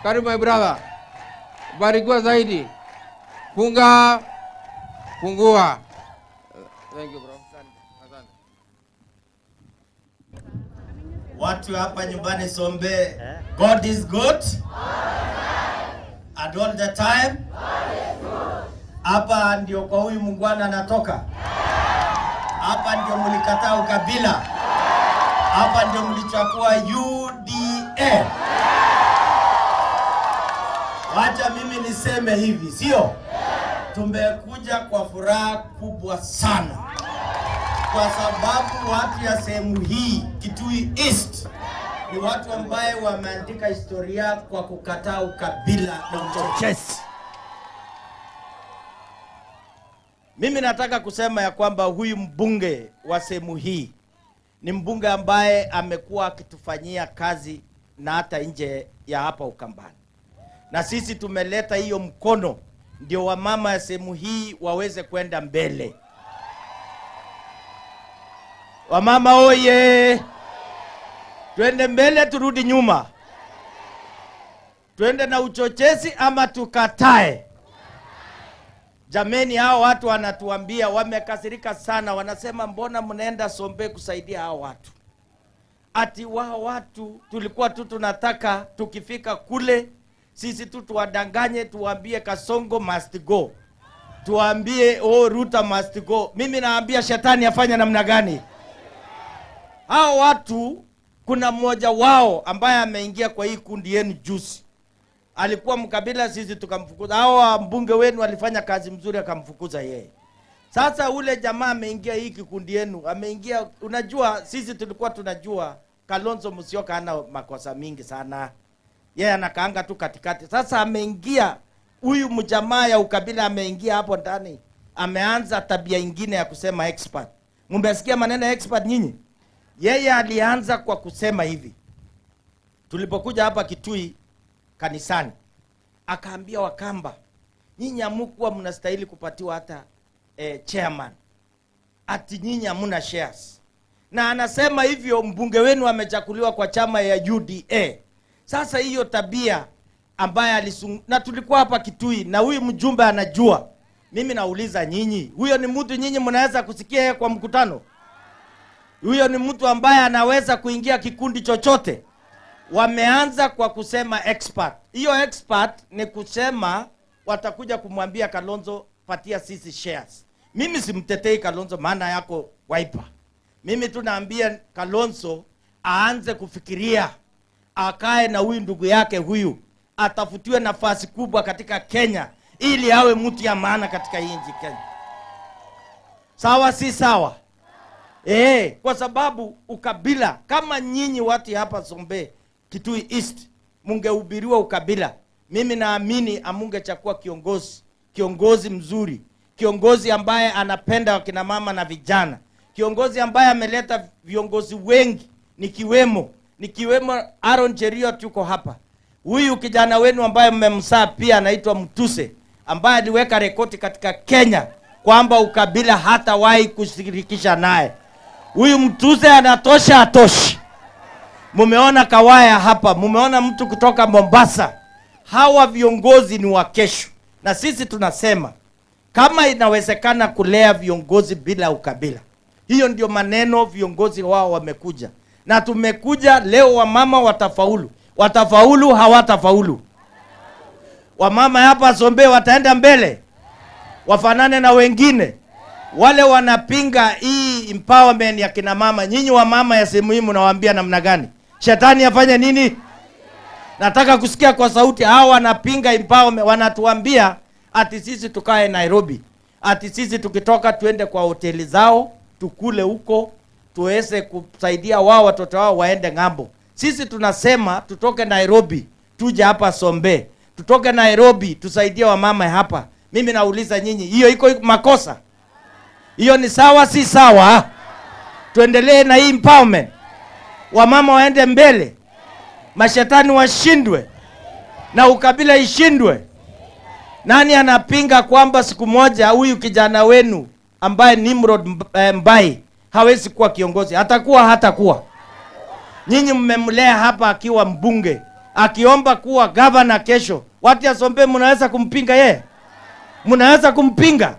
Karibu my brother. Barikiwa zaidi. Funga. Fungua. Thank you bro. Asante. Watu hapa nyumbani Sombe, God is good. And all the time. Hapa ndio kwa huyu mungwana anatoka. Hapa ndio mlikataa ukabila. Hapa ndio mlichukua UDA. Wacha mimi niseme hivi, sio? Tumekuja kwa furaha kubwa sana. Kwa sababu watu ya sehemu hii, Kitui East, ni watu ambaye wameandika historia kwa kukataa ukabila na uchochezi. Mimi nataka kusema ya kwamba huyu mbunge wa sehemu hii ni mbunge ambaye amekuwa akitufanyia kazi na hata nje ya hapa Ukambani. Na sisi tumeleta hiyo mkono ndio wamama ya sehemu hii waweze kwenda mbele. Wamama oye! Twende mbele turudi nyuma. Twende na uchochezi ama tukatae. Jameni, hao watu wanatuambia wamekasirika sana, wanasema mbona mnaenda Sombe kusaidia hao watu? Ati wao watu tulikuwa tu tunataka tukifika kule sisi tu tuwadanganye, tuambie Kasongo must go. Tuambie Ruto must go. Mimi naambia shetani afanya namna gani? Hao watu kuna mmoja wao ambaye ameingia kwa hii kundi yenu juzi. Alikuwa mkabila, sisi tukamfukuza. Hao mbunge wenu walifanya kazi mzuri akamfukuza yeye. Sasa ule jamaa ameingia hii kikundi yenu, ameingia, unajua sisi tulikuwa tunajua Kalonzo Musyoka hana makosa mingi sana. Yeye anakaanga tu katikati. Sasa ameingia huyu mjamaa ya ukabila, ameingia hapo ndani. Ameanza tabia ingine ya kusema expert. Mmesikia maneno ya expert nyinyi? Yeye alianza kwa kusema hivi. Tulipokuja hapa Kitui kanisani, akaambia Wakamba, nyinyi hamkuwa mnastahili kupatiwa hata chairman. Ati nyinyi hamna shares. Na anasema hivyo mbunge wenu amechakuliwa kwa chama ya UDA. Sasa hiyo tabia ambaye na tulikuwa hapa Kitui na huyu mjumbe anajua. Mimi nauliza nyinyi, huyo ni mtu nyinyi mnaweza kusikia yeye kwa mkutano? Huyo ni mtu ambaye anaweza kuingia kikundi chochote? Wameanza kwa kusema expert. Hiyo expert ni kusema watakuja kumwambia Kalonzo patia sisi shares. Mimi simtetei Kalonzo, maana yako Wiper. Mimi tunaambia Kalonzo aanze kufikiria, akae na huyu ndugu yake huyu, atafutiwe nafasi kubwa katika Kenya ili awe mtu ya maana katika hii nchi Kenya. Sawa si sawa? Kwa sababu ukabila, kama nyinyi watu hapa Sombe, Kitui East, mungehubiriwa ukabila, mimi naamini amungechukua kiongozi mzuri, kiongozi ambaye anapenda wakina mama na vijana, kiongozi ambaye ameleta viongozi wengi, nikiwemo Aaron Cheruiyot yuko hapa. Huyu kijana wenu ambaye mmemsaa pia anaitwa Mtuse, ambaye aliweka rekodi katika Kenya kwamba ukabila hatawahi kushirikisha naye. Huyu Mtuse anatosha atoshi. Mumeona Kawaya hapa, mumeona mtu kutoka Mombasa. Hawa viongozi ni wa kesho. Na sisi tunasema kama inawezekana kulea viongozi bila ukabila, hiyo ndio maneno viongozi wao wamekuja. Na tumekuja leo, wamama watafaulu. Watafaulu hawatafaulu? Wamama hapa Sombe wataenda mbele, wafanane na wengine. Wale wanapinga hii empowerment ya kina mama, nyinyi wa mama ya sehemu hii mnawaambia namna gani? Shetani afanye nini? Nataka kusikia kwa sauti. Hao wanapinga empowerment wanatuambia ati sisi tukae Nairobi, ati sisi tukitoka tuende kwa hoteli zao tukule huko, tuweze kusaidia wao watoto wao waende ngambo. Sisi tunasema tutoke Nairobi tuje hapa Sombe, tutoke Nairobi tusaidie wamama hapa. Mimi nauliza nyinyi, hiyo iko makosa? Hiyo ni sawa si sawa? Tuendelee na hii empowerment, wamama waende mbele, mashetani washindwe na ukabila ishindwe. Nani anapinga kwamba siku moja huyu kijana wenu ambaye Nimrod Mbai hawezi kuwa kiongozi? Hatakuwa. Nyinyi mmemlea hapa akiwa mbunge, akiomba kuwa governor kesho, watu ya Sombe mnaweza kumpinga yeye? Mnaweza kumpinga?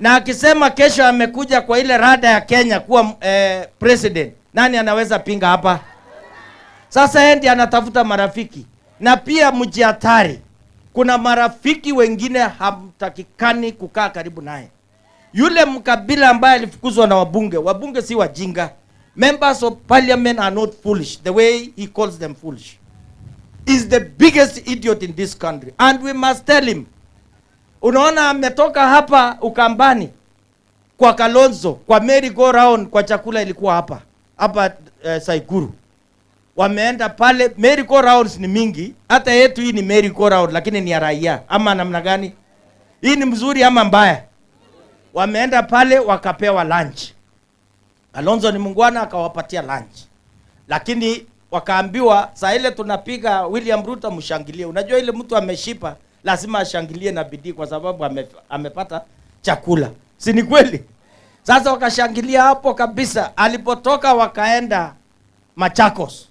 Na akisema kesho amekuja kwa ile rada ya Kenya kuwa president, nani anaweza pinga hapa? Sasa yeye ndiye anatafuta marafiki. Na pia mjihatari, kuna marafiki wengine hamtakikani kukaa karibu naye. Yule Mkabila ambaye alifukuzwa na wabunge si wajinga. Members of parliament are not foolish the way he calls them foolish. Is the biggest idiot in this country and we must tell him. Unaona ametoka hapa Ukambani kwa Kalonzo, kwa merry go round, kwa chakula ilikuwa hapa Saikuru. Wameenda pale, merry go rounds ni mingi, hata yetu hii ni merry go round lakini ni ya raia. Ama namna gani? Hii ni mzuri ama mbaya? Wameenda pale wakapewa lunch. Kalonzo ni mungwana akawapatia lunch. Lakini wakaambiwa saa ile tunapiga William Ruto mshangilie. Unajua ile mtu ameshipa lazima ashangilie na bidii kwa sababu amepata chakula. Si ni kweli? Sasa wakashangilia hapo kabisa. Alipotoka wakaenda Machakos.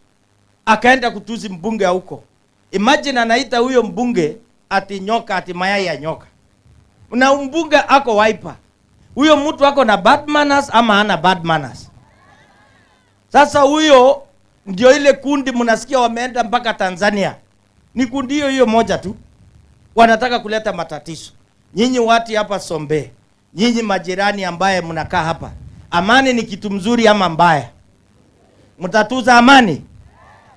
Akaenda kutuzi mbunge huko. Imagine anaita huyo mbunge ati nyoka, ati mayai ya nyoka. Na mbunge ako wiper. Huyo mtu ako na bad manners ama hana bad manners? Sasa huyo ndio ile kundi mnasikia wameenda mpaka Tanzania. Ni kundi hiyo moja tu. Wanataka kuleta matatizo. Nyinyi watu hapa Sombe, nyinyi majirani ambaye mnakaa hapa, amani ni kitu mzuri ama mbaya? Mtatuza amani?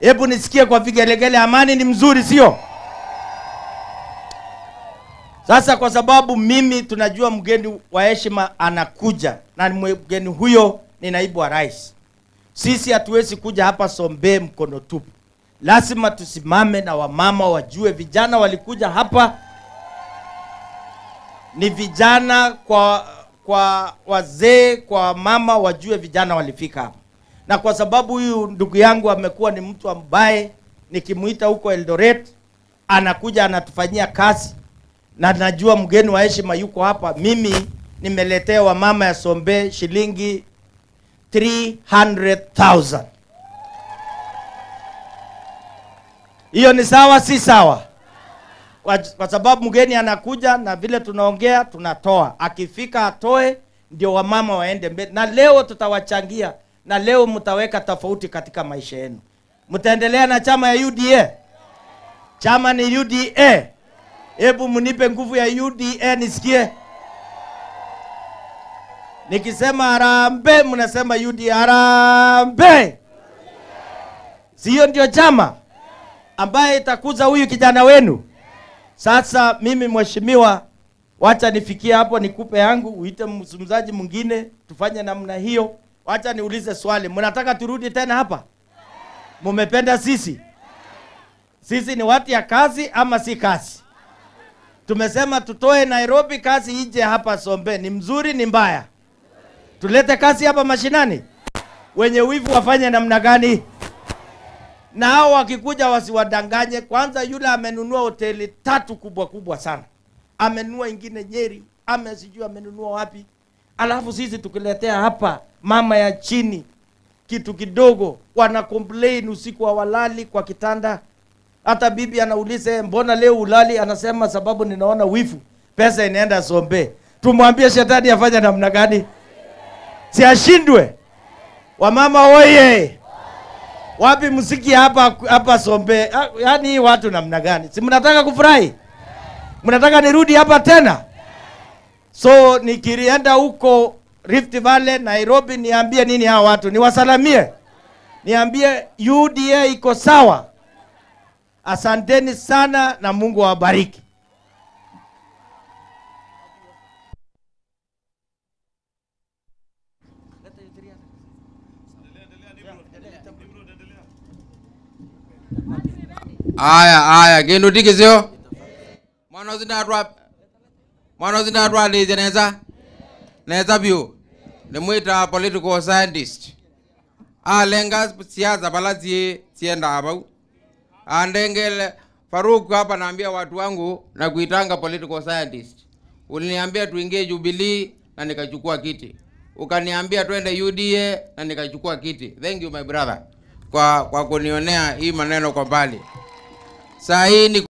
Hebu nisikie kwa vigelegele, amani ni mzuri sio? Sasa kwa sababu mimi tunajua mgeni wa heshima anakuja, na mgeni huyo ni naibu wa rais. Sisi hatuwezi kuja hapa Sombe mkono tupu. Lazima tusimame na wamama wajue vijana walikuja hapa. Ni vijana kwa wazee, kwa mama wajue vijana walifika hapa. Na kwa sababu huyu ndugu yangu amekuwa ni mtu ambaye nikimuita huko Eldoret anakuja anatufanyia kazi, na najua mgeni wa heshima yuko hapa, mimi nimeletea wamama ya Sombe shilingi 300,000. Hiyo ni sawa si sawa? Kwa sababu mgeni anakuja na vile tunaongea tunatoa. Akifika atoe ndio wamama waende mbele. Na leo tutawachangia, na leo mtaweka tofauti katika maisha yenu. Mtaendelea na chama ya UDA? Chama ni UDA. Hebu mnipe nguvu ya UDA nisikie. Nikisema Harambee mnasema UDA. Harambee. Sio ndio chama ambaye itakuza huyu kijana wenu? Sasa mimi mheshimiwa, wacha nifikie hapo nikupe yangu, uite mzungumzaji mwingine, tufanye namna hiyo. Wacha niulize swali, mnataka turudi tena hapa? Mumependa sisi? Sisi ni watu ya kazi ama si kazi? Tumesema tutoe Nairobi, kazi ije hapa Sombe. Ni mzuri ni mbaya? Tulete kazi hapa mashinani? Wenye wivu wafanye namna gani? Na hao wakikuja wasiwadanganye. Kwanza yule amenunua hoteli 3 kubwa sana. Amenunua ingine Nyeri, sijui amenunua wapi. Alafu sisi tukiletea hapa mama ya chini kitu kidogo, wana complain usiku wa walali kwa kitanda. Hata bibi anauliza mbona leo ulali, anasema sababu ninaona wivu, pesa inaenda Sombe. Tumwambie shetani afanye namna gani? Si ashindwe? Wamama oye! Wapi muziki hapa Sombe? Yaani watu namna gani? Si mnataka kufurahi? Mnataka nirudi hapa tena? So nikirienda huko Rift Valley, Nairobi, niambie nini hao watu? Niwasalamie? Niambie UDA iko sawa? Asanteni sana na Mungu awabariki. Aya, gendo tikizio. Mwana zinatwa lezi neza biyo. Nimwita political scientist. Lenga siasa palazi sienda hapa. Andengele Faruk hapa naambia watu wangu na kuitanga political scientist. Uliniambia tuingie Jubilee na nikachukua kiti. Ukaniambia twende UDA na nikachukua kiti. Thank you my brother kwa kunionea hii maneno kwa mbali. Saa hii ni